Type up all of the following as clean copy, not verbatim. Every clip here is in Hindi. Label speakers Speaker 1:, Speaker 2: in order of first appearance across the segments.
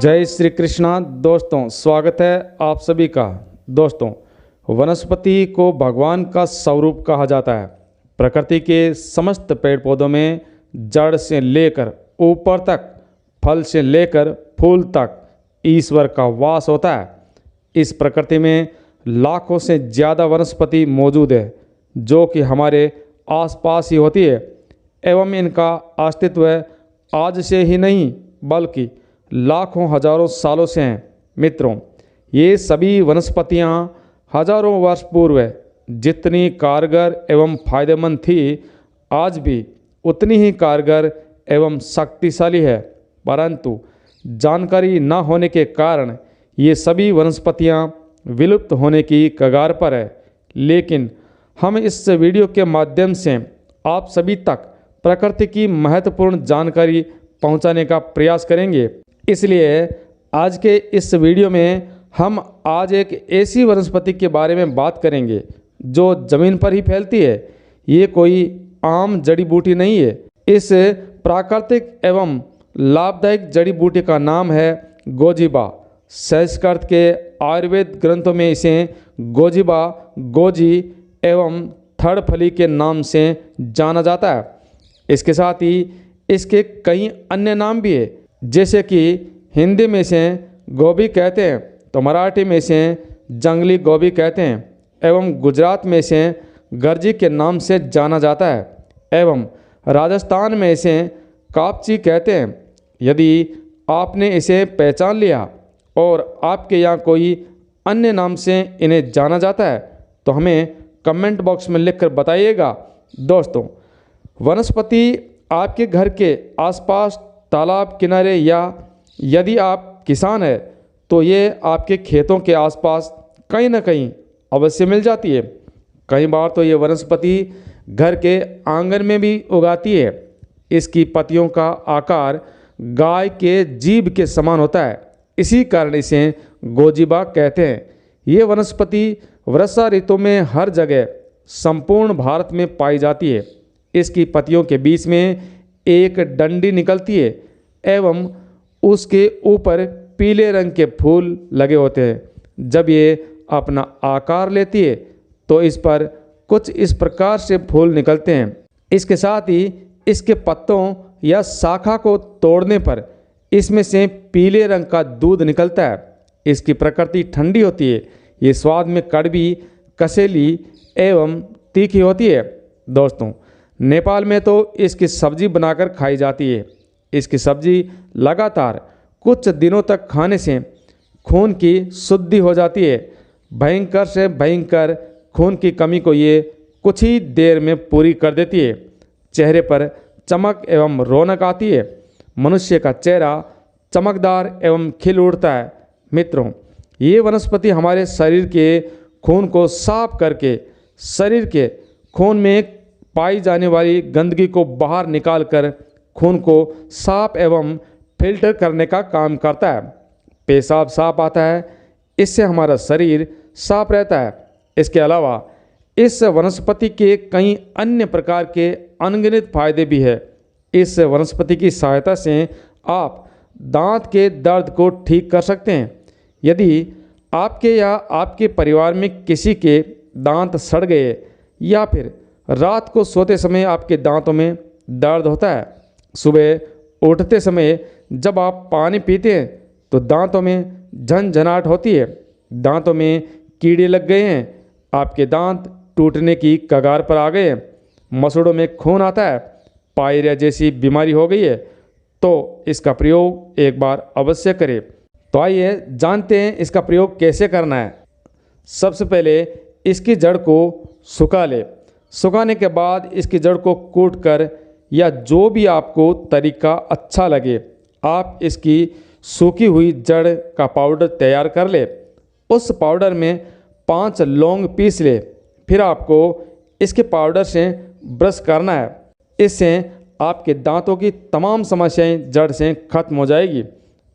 Speaker 1: जय श्री कृष्णा। दोस्तों, स्वागत है आप सभी का। दोस्तों, वनस्पति को भगवान का स्वरूप कहा जाता है। प्रकृति के समस्त पेड़ पौधों में जड़ से लेकर ऊपर तक, फल से लेकर फूल तक ईश्वर का वास होता है। इस प्रकृति में लाखों से ज़्यादा वनस्पति मौजूद है जो कि हमारे आसपास ही होती है एवं इनका अस्तित्व आज से ही नहीं बल्कि लाखों हजारों सालों से हैं। मित्रों, ये सभी वनस्पतियाँ हजारों वर्ष पूर्व जितनी कारगर एवं फायदेमंद थी, आज भी उतनी ही कारगर एवं शक्तिशाली है। परंतु जानकारी न होने के कारण ये सभी वनस्पतियाँ विलुप्त होने की कगार पर है। लेकिन हम इस वीडियो के माध्यम से आप सभी तक प्रकृति की महत्वपूर्ण जानकारी पहुंचाने का प्रयास करेंगे। इसलिए आज के इस वीडियो में हम आज एक ऐसी वनस्पति के बारे में बात करेंगे जो ज़मीन पर ही फैलती है। ये कोई आम जड़ी बूटी नहीं है। इस प्राकृतिक एवं लाभदायक जड़ी बूटी का नाम है गोजीबा। संस्कृत के आयुर्वेद ग्रंथों में इसे गोजीबा, गोजी एवं थड़फली के नाम से जाना जाता है। इसके साथ ही इसके कई अन्य नाम भी है, जैसे कि हिंदी में इसे गोभी कहते हैं तो मराठी में इसे जंगली गोभी कहते हैं एवं गुजरात में इसे गर्जी के नाम से जाना जाता है एवं राजस्थान में इसे कापची कहते हैं। यदि आपने इसे पहचान लिया और आपके यहाँ कोई अन्य नाम से इन्हें जाना जाता है तो हमें कमेंट बॉक्स में लिखकर बताइएगा। दोस्तों, वनस्पति आपके घर के आसपास, तालाब किनारे या यदि आप किसान हैं तो ये आपके खेतों के आसपास कहीं ना कहीं अवश्य मिल जाती है। कई बार तो ये वनस्पति घर के आंगन में भी उगाती है। इसकी पत्तियों का आकार गाय के जीभ के समान होता है, इसी कारण इसे गोजीबा कहते हैं। ये वनस्पति वर्षा ऋतु में हर जगह संपूर्ण भारत में पाई जाती है। इसकी पत्तियों के बीच में एक डंडी निकलती है एवं उसके ऊपर पीले रंग के फूल लगे होते हैं। जब ये अपना आकार लेती है तो इस पर कुछ इस प्रकार से फूल निकलते हैं। इसके साथ ही इसके पत्तों या शाखा को तोड़ने पर इसमें से पीले रंग का दूध निकलता है। इसकी प्रकृति ठंडी होती है। ये स्वाद में कड़वी, कसेली एवं तीखी होती है। दोस्तों, नेपाल में तो इसकी सब्जी बनाकर खाई जाती है। इसकी सब्जी लगातार कुछ दिनों तक खाने से खून की शुद्धि हो जाती है। भयंकर से भयंकर खून की कमी को ये कुछ ही देर में पूरी कर देती है। चेहरे पर चमक एवं रौनक आती है। मनुष्य का चेहरा चमकदार एवं खिल उठता है। मित्रों, ये वनस्पति हमारे शरीर के खून को साफ करके शरीर के खून में पाई जाने वाली गंदगी को बाहर निकालकर खून को साफ एवं फिल्टर करने का काम करता है। पेशाब साफ आता है, इससे हमारा शरीर साफ रहता है। इसके अलावा इस वनस्पति के कई अन्य प्रकार के अनगिनत फायदे भी है। इस वनस्पति की सहायता से आप दांत के दर्द को ठीक कर सकते हैं। यदि आपके या आपके परिवार में किसी के दांत सड़ गए या फिर रात को सोते समय आपके दांतों में दर्द होता है, सुबह उठते समय जब आप पानी पीते हैं तो दांतों में झनझनाहट होती है, दांतों में कीड़े लग गए हैं, आपके दांत टूटने की कगार पर आ गए हैं, मसूड़ों में खून आता है, पायरिया जैसी बीमारी हो गई है, तो इसका प्रयोग एक बार अवश्य करें। तो आइए जानते हैं इसका प्रयोग कैसे करना है। सबसे पहले इसकी जड़ को सुखा ले। सुखाने के बाद इसकी जड़ को कूट कर या जो भी आपको तरीका अच्छा लगे, आप इसकी सूखी हुई जड़ का पाउडर तैयार कर ले। उस पाउडर में 5 लौंग पीस ले। फिर आपको इसके पाउडर से ब्रश करना है। इससे आपके दांतों की तमाम समस्याएं जड़ से खत्म हो जाएगी।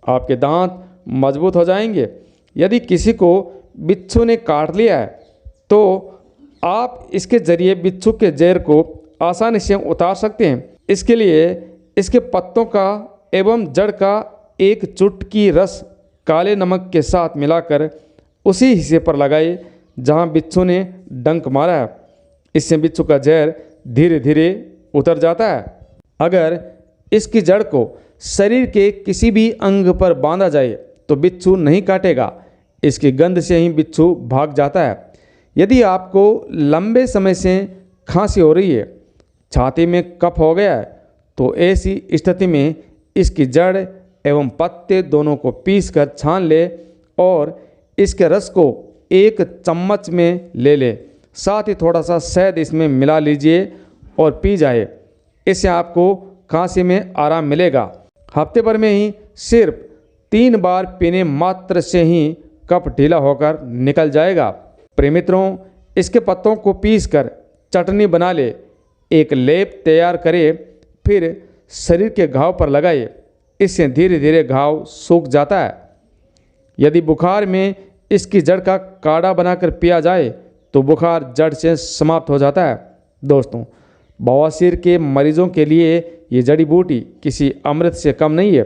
Speaker 1: आपके दांत मजबूत हो जाएंगे। यदि किसी को बिच्छू ने काट लिया है तो आप इसके ज़रिए बिच्छू के जहर को आसानी से उतार सकते हैं। इसके लिए इसके पत्तों का एवं जड़ का एक चुटकी रस काले नमक के साथ मिलाकर उसी हिस्से पर लगाए जहाँ बिच्छू ने डंक मारा है। इससे बिच्छू का जहर धीरे धीरे उतर जाता है। अगर इसकी जड़ को शरीर के किसी भी अंग पर बांधा जाए तो बिच्छू नहीं काटेगा, इसकी गंध से ही बिच्छू भाग जाता है। यदि आपको लंबे समय से खांसी हो रही है, छाती में कफ हो गया है, तो ऐसी स्थिति में इसकी जड़ एवं पत्ते दोनों को पीसकर छान ले और इसके रस को एक चम्मच में ले ले। साथ ही थोड़ा सा शहद इसमें मिला लीजिए और पी जाए। इससे आपको खांसी में आराम मिलेगा। हफ्ते भर में ही सिर्फ 3 बार पीने मात्र से ही कफ ढीला होकर निकल जाएगा। प्रिय मित्रों, इसके पत्तों को पीसकर चटनी बना ले, एक लेप तैयार करें, फिर शरीर के घाव पर लगाए। इससे धीरे धीरे घाव सूख जाता है। यदि बुखार में इसकी जड़ का काढ़ा बनाकर पिया जाए तो बुखार जड़ से समाप्त हो जाता है। दोस्तों, बवासीर के मरीजों के लिए ये जड़ी बूटी किसी अमृत से कम नहीं है।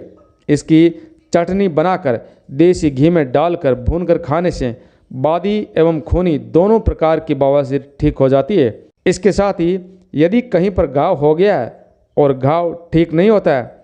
Speaker 1: इसकी चटनी बनाकर देसी घी में डालकर भूनकर खाने से बादी एवं खूनी दोनों प्रकार की बवासीर ठीक हो जाती है। इसके साथ ही यदि कहीं पर घाव हो गया है और घाव ठीक नहीं होता है,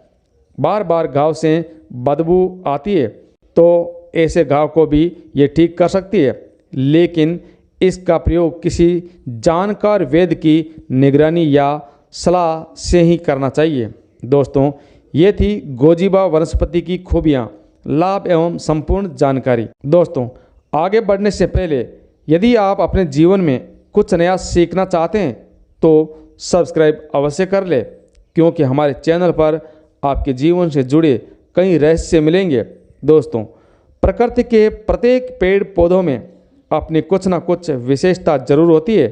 Speaker 1: बार बार घाव से बदबू आती है, तो ऐसे घाव को भी ये ठीक कर सकती है। लेकिन इसका प्रयोग किसी जानकार वैद्य की निगरानी या सलाह से ही करना चाहिए। दोस्तों, ये थी गोजीबा वनस्पति की खूबियाँ, लाभ एवं संपूर्ण जानकारी। दोस्तों, आगे बढ़ने से पहले यदि आप अपने जीवन में कुछ नया सीखना चाहते हैं तो सब्सक्राइब अवश्य कर ले, क्योंकि हमारे चैनल पर आपके जीवन से जुड़े कई रहस्य मिलेंगे। दोस्तों, प्रकृति के प्रत्येक पेड़ पौधों में अपनी कुछ न कुछ विशेषता जरूर होती है।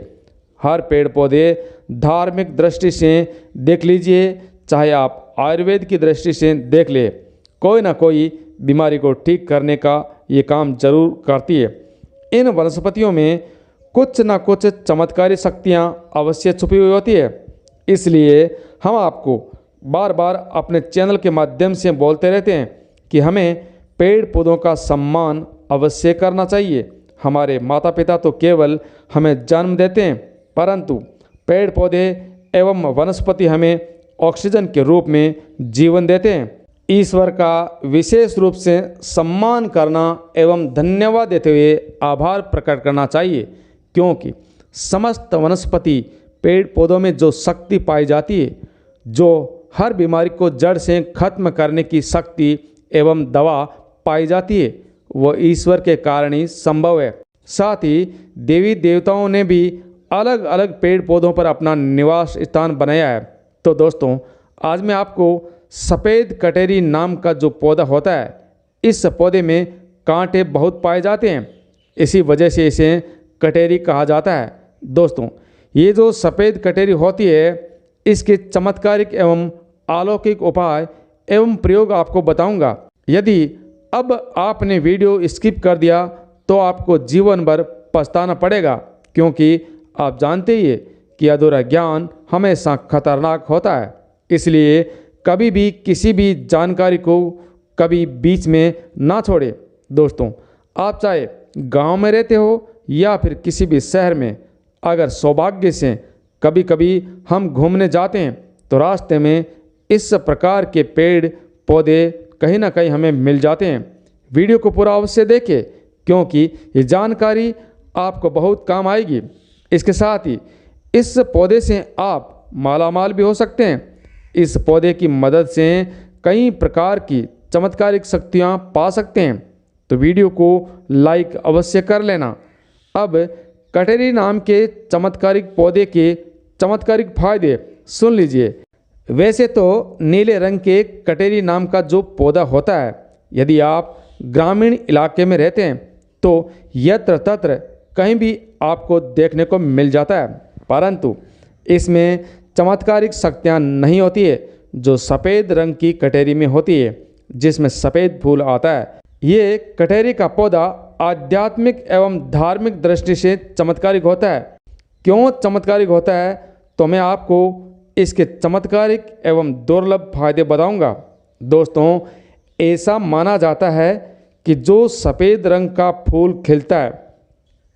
Speaker 1: हर पेड़ पौधे धार्मिक दृष्टि से देख लीजिए, चाहे आप आयुर्वेद की दृष्टि से देख ले, कोई ना कोई बीमारी को ठीक करने का ये काम जरूर करती है। इन वनस्पतियों में कुछ न कुछ चमत्कारी शक्तियाँ अवश्य छुपी हुई होती है। इसलिए हम आपको बार बार अपने चैनल के माध्यम से बोलते रहते हैं कि हमें पेड़ पौधों का सम्मान अवश्य करना चाहिए। हमारे माता पिता तो केवल हमें जन्म देते हैं, परंतु पेड़ पौधे एवं वनस्पति हमें ऑक्सीजन के रूप में जीवन देते हैं। ईश्वर का विशेष रूप से सम्मान करना एवं धन्यवाद देते हुए आभार प्रकट करना चाहिए, क्योंकि समस्त वनस्पति पेड़ पौधों में जो शक्ति पाई जाती है, जो हर बीमारी को जड़ से खत्म करने की शक्ति एवं दवा पाई जाती है, वह ईश्वर के कारण ही संभव है। साथ ही देवी देवताओं ने भी अलग अलग पेड़ पौधों पर अपना निवास स्थान बनाया है। तो दोस्तों, आज मैं आपको सफ़ेद कटेरी नाम का जो पौधा होता है, इस पौधे में कांटे बहुत पाए जाते हैं, इसी वजह से इसे कटेरी कहा जाता है। दोस्तों, ये जो सफ़ेद कटेरी होती है, इसके चमत्कारिक एवं अलौकिक उपाय एवं प्रयोग आपको बताऊंगा। यदि अब आपने वीडियो स्किप कर दिया तो आपको जीवन भर पछताना पड़ेगा, क्योंकि आप जानते ही हैं कि अधूरा ज्ञान हमेशा खतरनाक होता है। इसलिए कभी भी किसी भी जानकारी को कभी बीच में ना छोड़े। दोस्तों, आप चाहे गांव में रहते हो या फिर किसी भी शहर में, अगर सौभाग्य से कभी कभी हम घूमने जाते हैं तो रास्ते में इस प्रकार के पेड़ पौधे कहीं ना कहीं हमें मिल जाते हैं। वीडियो को पूरा अवश्य देखें, क्योंकि ये जानकारी आपको बहुत काम आएगी। इसके साथ ही इस पौधे से आप मालामाल भी हो सकते हैं। इस पौधे की मदद से कई प्रकार की चमत्कारिक शक्तियाँ पा सकते हैं। तो वीडियो को लाइक अवश्य कर लेना। अब कटेरी नाम के चमत्कारिक पौधे के चमत्कारिक फायदे सुन लीजिए। वैसे तो नीले रंग के कटेरी नाम का जो पौधा होता है, यदि आप ग्रामीण इलाके में रहते हैं तो यत्र तत्र कहीं भी आपको देखने को मिल जाता है, परंतु इसमें चमत्कारिक शक्तियाँ नहीं होती है जो सफ़ेद रंग की कटेरी में होती है, जिसमें सफ़ेद फूल आता है। ये कटेरी का पौधा आध्यात्मिक एवं धार्मिक दृष्टि से चमत्कारिक होता है। क्यों चमत्कारिक होता है, तो मैं आपको इसके चमत्कारिक एवं दुर्लभ फायदे बताऊंगा। दोस्तों, ऐसा माना जाता है कि जो सफ़ेद रंग का फूल खिलता है,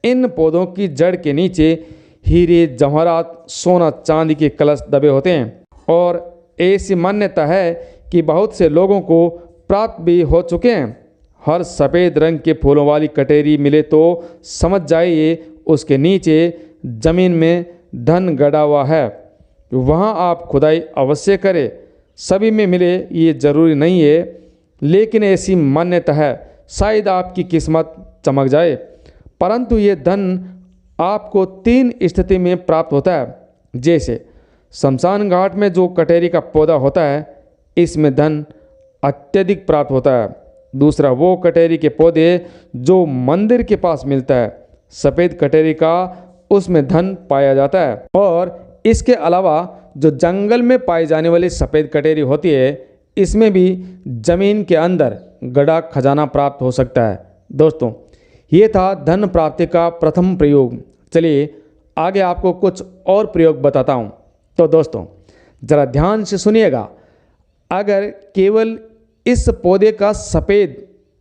Speaker 1: इन पौधों की जड़ के नीचे हीरे, जवाहरात, सोना, चांदी के कलश दबे होते हैं। और ऐसी मान्यता है कि बहुत से लोगों को प्राप्त भी हो चुके हैं। हर सफ़ेद रंग के फूलों वाली कटेरी मिले तो समझ जाइए उसके नीचे ज़मीन में धन गड़ा हुआ है। वहाँ आप खुदाई अवश्य करें। सभी में मिले ये ज़रूरी नहीं है, लेकिन ऐसी मान्यता है, शायद आपकी किस्मत चमक जाए। परंतु ये धन आपको 3 स्थिति में प्राप्त होता है। जैसे शमशान घाट में जो कटेरी का पौधा होता है, इसमें धन अत्यधिक प्राप्त होता है। दूसरा, वो कटेरी के पौधे जो मंदिर के पास मिलता है, सफ़ेद कटेरी का, उसमें धन पाया जाता है। और इसके अलावा जो जंगल में पाई जाने वाली सफ़ेद कटेरी होती है, इसमें भी ज़मीन के अंदर गड़ा खजाना प्राप्त हो सकता है। दोस्तों, ये था धन प्राप्ति का प्रथम प्रयोग। चलिए आगे आपको कुछ और प्रयोग बताता हूँ। तो दोस्तों, ज़रा ध्यान से सुनिएगा। अगर केवल इस पौधे का सफ़ेद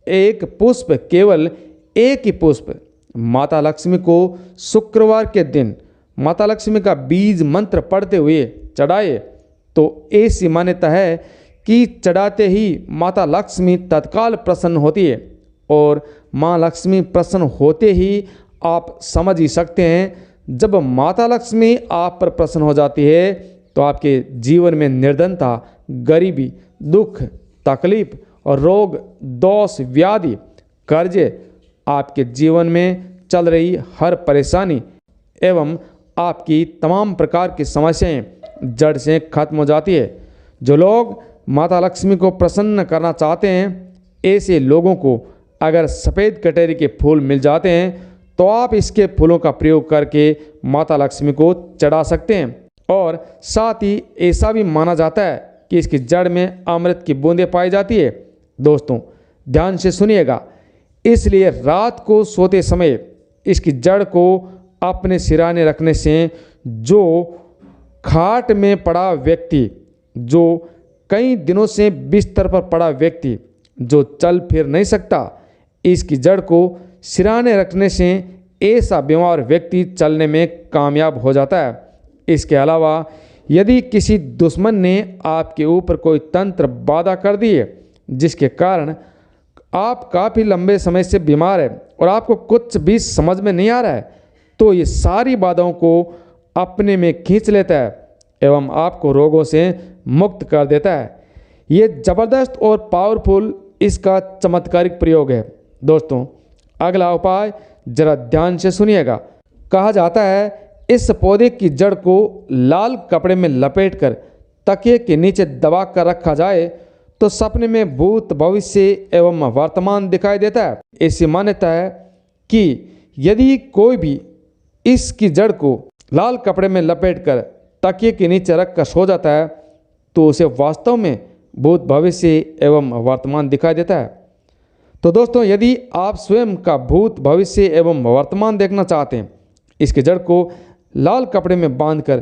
Speaker 1: एक पुष्प, केवल एक ही पुष्प माता लक्ष्मी को शुक्रवार के दिन माता लक्ष्मी का बीज मंत्र पढ़ते हुए चढ़ाए, तो ऐसी मान्यता है कि चढ़ाते ही माता लक्ष्मी तत्काल प्रसन्न होती है। और माँ लक्ष्मी प्रसन्न होते ही आप समझ ही सकते हैं, जब माता लक्ष्मी आप पर प्रसन्न हो जाती है तो आपके जीवन में निर्धनता, गरीबी, दुख, तकलीफ और रोग, दोष, व्याधि, कर्जे, आपके जीवन में चल रही हर परेशानी एवं आपकी तमाम प्रकार की समस्याएं जड़ से खत्म हो जाती है। जो लोग माता लक्ष्मी को प्रसन्न करना चाहते हैं, ऐसे लोगों को अगर सफ़ेद कटेरी के फूल मिल जाते हैं तो आप इसके फूलों का प्रयोग करके माता लक्ष्मी को चढ़ा सकते हैं। और साथ ही ऐसा भी माना जाता है कि इसकी जड़ में अमृत की बूंदें पाई जाती है। दोस्तों, ध्यान से सुनिएगा। इसलिए रात को सोते समय इसकी जड़ को अपने सिराने रखने से जो खाट में पड़ा व्यक्ति, जो कई दिनों से बिस्तर पर पड़ा व्यक्ति, जो चल फिर नहीं सकता, इसकी जड़ को सिराने रखने से ऐसा बीमार व्यक्ति चलने में कामयाब हो जाता है। इसके अलावा यदि किसी दुश्मन ने आपके ऊपर कोई तंत्र बाधा कर दी है, जिसके कारण आप काफ़ी लंबे समय से बीमार है और आपको कुछ भी समझ में नहीं आ रहा है, तो ये सारी बाधाओं को अपने में खींच लेता है एवं आपको रोगों से मुक्त कर देता है। ये ज़बरदस्त और पावरफुल इसका चमत्कारिक प्रयोग है। दोस्तों, अगला उपाय जरा ध्यान से सुनिएगा। कहा जाता है इस पौधे की जड़ को लाल कपड़े में लपेटकर तकिए के नीचे दबा कर रखा जाए तो सपने में भूत, भविष्य एवं वर्तमान दिखाई देता है। ऐसी मान्यता है कि यदि कोई भी इसकी जड़ को लाल कपड़े में लपेटकर तकिए के नीचे रख कर सो जाता है तो उसे वास्तव में भूत, भविष्य एवं वर्तमान दिखाई देता है। तो दोस्तों, यदि आप स्वयं का भूत, भविष्य एवं वर्तमान देखना चाहते हैं, इसके जड़ को लाल कपड़े में बांधकर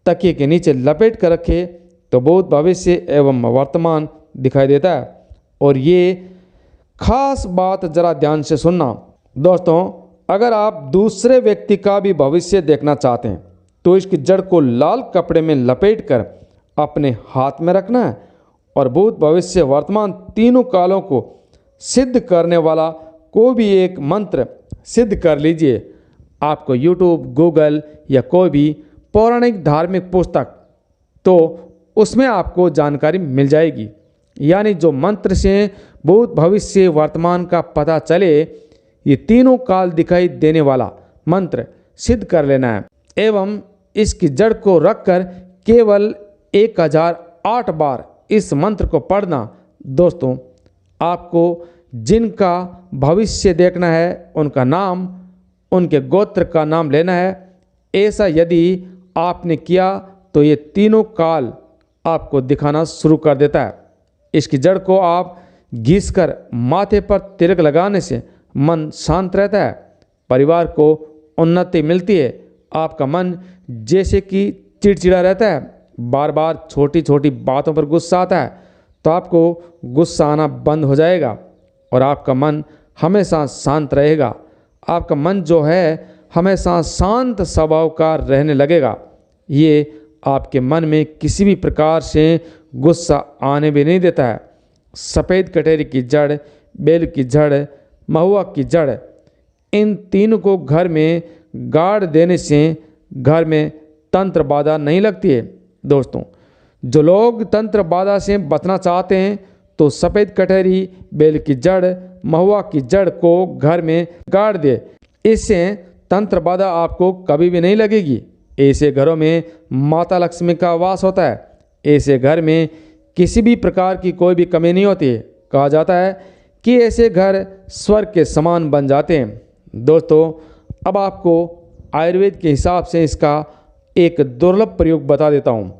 Speaker 1: तकिए के नीचे लपेट कर रखें तो भूत, भविष्य एवं वर्तमान दिखाई देता है। और ये खास बात जरा ध्यान से सुनना। दोस्तों, अगर आप दूसरे व्यक्ति का भी भविष्य देखना चाहते हैं तो इसकी जड़ को लाल कपड़े में लपेटकर अपने हाथ में रखना है और भूत, भविष्य, वर्तमान तीनों कालों को सिद्ध करने वाला कोई भी एक मंत्र सिद्ध कर लीजिए। आपको यूट्यूब, गूगल या कोई भी पौराणिक धार्मिक पुस्तक, तो उसमें आपको जानकारी मिल जाएगी। यानी जो मंत्र से भूत, भविष्य, वर्तमान का पता चले, ये तीनों काल दिखाई देने वाला मंत्र सिद्ध कर लेना है एवं इसकी जड़ को रखकर केवल 1008 बार इस मंत्र को पढ़ना। दोस्तों, आपको जिनका भविष्य देखना है उनका नाम, उनके गोत्र का नाम लेना है। ऐसा यदि आपने किया तो ये तीनों काल आपको दिखाना शुरू कर देता है। इसकी जड़ को आप घिसकर माथे पर तिलक लगाने से मन शांत रहता है, परिवार को उन्नति मिलती है। आपका मन जैसे कि चिड़चिड़ा रहता है, बार बार छोटी छोटी बातों पर गुस्सा आता है, तो आपको गुस्सा आना बंद हो जाएगा और आपका मन हमेशा शांत रहेगा। आपका मन जो है हमेशा शांत स्वभाव का रहने लगेगा। ये आपके मन में किसी भी प्रकार से गुस्सा आने भी नहीं देता है। सफ़ेद कटहरी की जड़, बेल की जड़, महुआ की जड़, इन तीनों को घर में गाड़ देने से घर में तंत्र बाधा नहीं लगती है। दोस्तों, जो लोग तंत्र बाधा से बचना चाहते हैं तो सफ़ेद कटहरी, बेल की जड़, महुआ की जड़ को घर में गाड़ दे। इससे तंत्र बाधा आपको कभी भी नहीं लगेगी। ऐसे घरों में माता लक्ष्मी का वास होता है। ऐसे घर में किसी भी प्रकार की कोई भी कमी नहीं होती है। कहा जाता है कि ऐसे घर स्वर्ग के समान बन जाते हैं। दोस्तों, अब आपको आयुर्वेद के हिसाब से इसका एक दुर्लभ प्रयोग बता देता हूँ।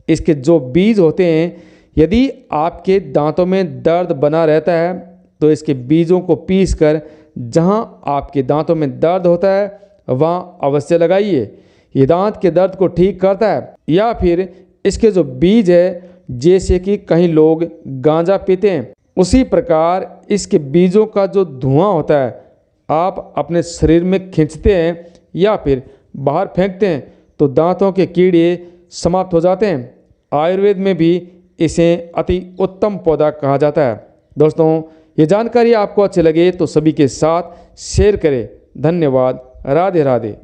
Speaker 1: इसके जो बीज होते हैं, यदि आपके दांतों में दर्द बना रहता है तो इसके बीजों को पीसकर जहाँ आपके दांतों में दर्द होता है वहाँ अवश्य लगाइए। ये दांत के दर्द को ठीक करता है। या फिर इसके जो बीज है, जैसे कि कहीं लोग गांजा पीते हैं, उसी प्रकार इसके बीजों का जो धुआं होता है आप अपने शरीर में खींचते हैं या फिर बाहर फेंकते हैं तो दांतों के कीड़े समाप्त हो जाते हैं। आयुर्वेद में भी इसे अति उत्तम पौधा कहा जाता है। दोस्तों, ये जानकारी आपको अच्छी लगे तो सभी के साथ शेयर करें। धन्यवाद। राधे राधे।